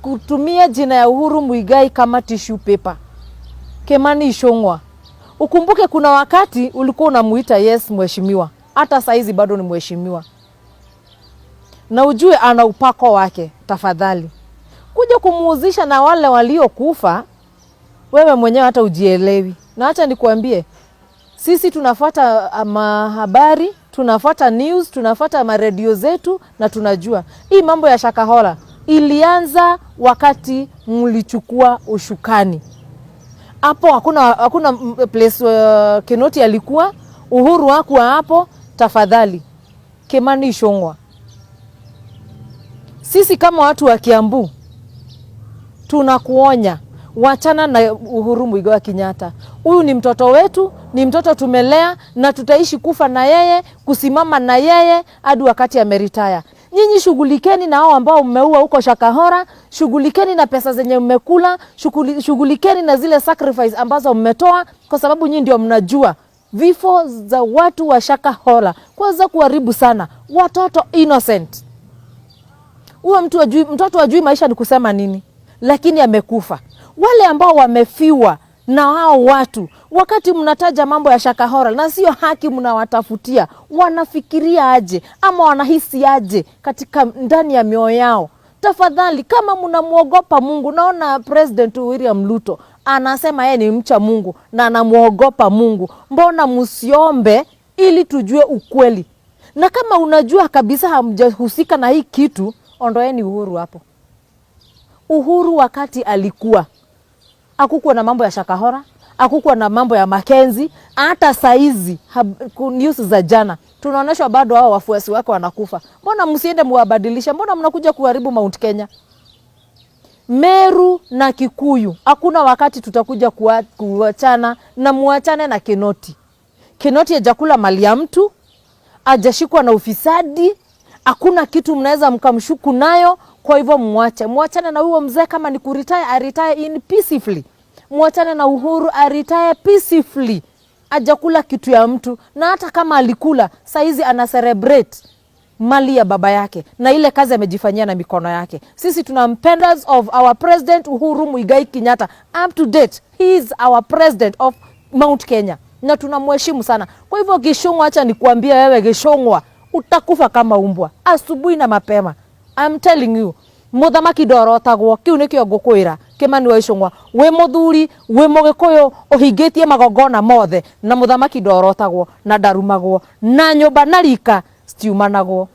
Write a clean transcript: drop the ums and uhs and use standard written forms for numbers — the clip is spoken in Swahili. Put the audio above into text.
kutumia jina ya Uhuru Muigai kama tissue paper. Kimani Ichung'wah. Ukumbuke kuna wakati ulikuwa unamuita yes mheshimiwa. Hata saizi bado ni mheshimiwa. Na ujue ana upako wake, tafadhali. Kuja kumuuzisha na wale waliokufa, wewe mwenyewe hata ujielewi. Na acha nikuambie, sisi tunafuata habari, tunafuata news, tunafuata maredio zetu na tunajua. Hii mambo ya Shakahola ilianza wakati mlichukua ushukani. Hapo hakuna place Kinoti alikuwa, Uhuru hakuwa hapo, tafadhali. Kimani Ichung'wah. Sisi kama watu wa Kiambu tunakuonya, wachana na Uhuru Muigai wa Kenyatta. Huyu ni mtoto wetu, ni mtoto tumelea na tutaishi kufa na yeye, kusimama na yeye hadi wakati ameritaya. Nyinyi shughulikeni na hao ambao mmeua huko Shakahola, shughulikeni na pesa zenye mmekula, shughulikeni na zile sacrifice ambazo mmetoa, kwa sababu nyinyi ndio mnajua vifo za watu wa Shakahola kwanza kuharibu sana watoto innocent. Huyo mtoto ajui maisha ni kusema nini, lakini amekufa. Wale ambao wamefiwa na hao watu, wakati mnataja mambo ya Shakahola na sio haki mnawatafutia, wanafikiria aje ama wanahisi aje katika ndani ya mioyo yao? Tafadhali, kama mnamuogopa Mungu, naona President William Ruto anasema yeye ni mcha Mungu na anamuogopa Mungu, mbona msiombe ili tujue ukweli? Na kama unajua kabisa hamjahusika na hii kitu, ondoeni Uhuru hapo. Uhuru wakati alikuwa, hakukuwa na mambo ya Shakahola, hakukuwa na mambo ya Makenzi. Hata saizi news za jana tunaonyeshwa bado hao wafuasi wake wanakufa. Mbona msiende muwabadilisha? Mbona mnakuja kuharibu Mount Kenya? Meru na Kikuyu, hakuna wakati tutakuja kuachana, na muachane na Kinoti. Kinoti hajakula mali ya mtu, hajashikwa na ufisadi, hakuna kitu mnaweza mkamshuku nayo. Kwa hivyo muachane na huyo mzee. Kama ni kuretire, aretire in peacefully. Muachane na Uhuru, aretire peacefully. Hajakula kitu ya mtu, na hata kama alikula, saizi ana celebrate mali ya baba yake na ile kazi amejifanyia na mikono yake. Sisi tunampenders of our president Uhuru Muigai Kenyatta. Up to date, he is our president of Mount Kenya na tunamheshimu sana. Kwa hivyo Ichung'wah, acha nikuambie wewe Ichung'wah, utakufa kama umbwa asubuhi na mapema. I'm telling you, muthamaki ndorotagwo, kiu nikio ngukwira. Kimani wa Ichung'wah, we muthuri, we mugikuyu, uhingitie magongona mothe, na muthamaki ndorotagwo na ndarumagwo, na nyumba na rika stiumanagwo.